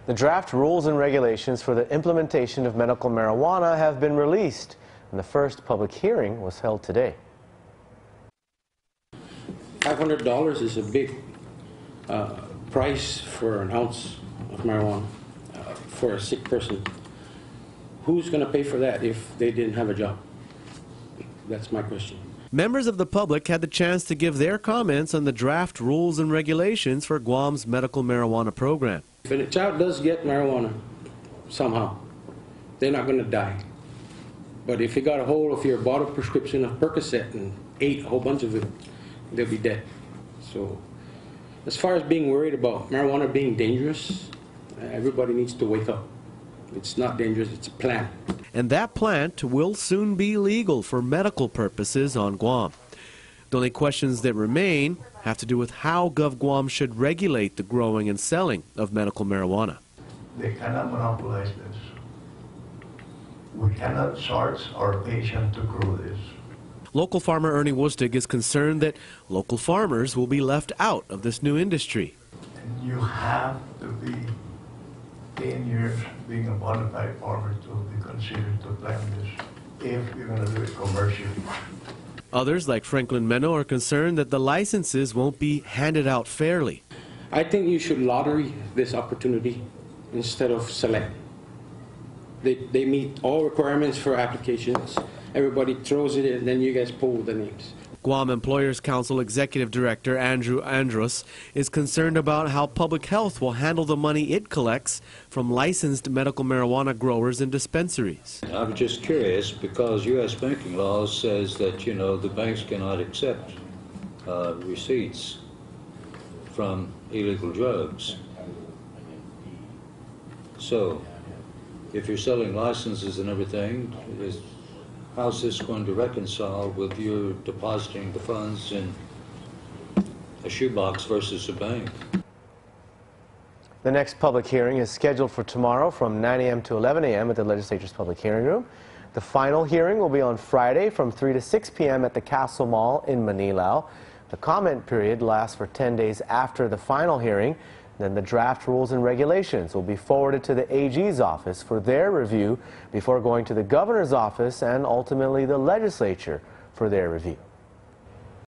The draft rules and regulations for the implementation of medical marijuana have been released, and the first public hearing was held today. $500 is a big price for an ounce of marijuana for a sick person. Who's going to pay for that if they didn't have a job? That's my question. Members of the public had the chance to give their comments on the draft rules and regulations for Guam's medical marijuana program. If a child does get marijuana somehow, they're not going to die. But if you got a hold of your bottle prescription of Percocet and ate a whole bunch of it, they'll be dead. So as far as being worried about marijuana being dangerous, everybody needs to wake up. It's not dangerous, it's a plant. And that plant will soon be legal for medical purposes on Guam. The only questions that remain have to do with how GovGuam should regulate the growing and selling of medical marijuana. They cannot monopolize this. We cannot charge our patient to grow this. Local farmer Ernie Wustig is concerned that local farmers will be left out of this new industry. And you have to be 10 years being a bona fide farmer to be considered to plant this if you're going to do it commercially. Others, like Franklin Meno, are concerned that the licenses won't be handed out fairly. I think you should lottery this opportunity instead of select. They meet all requirements for applications. Everybody throws it in, and then you guys pull the names. Guam Employers Council Executive Director Andrus is concerned about how public health will handle the money it collects from licensed medical marijuana growers and dispensaries. I'm just curious because U.S. banking law says that, you know, the banks cannot accept receipts from illegal drugs. So, if you're selling licenses and everything, how's this going to reconcile with you depositing the funds in a shoebox versus a bank? The next public hearing is scheduled for tomorrow from 9 a.m. to 11 a.m. at the Legislature's Public Hearing Room. The final hearing will be on Friday from 3 to 6 p.m. at the Castle Mall in Manilao. The comment period lasts for 10 days after the final hearing. Then the draft rules and regulations will be forwarded to the AG's office for their review before going to the governor's office and ultimately the legislature for their review.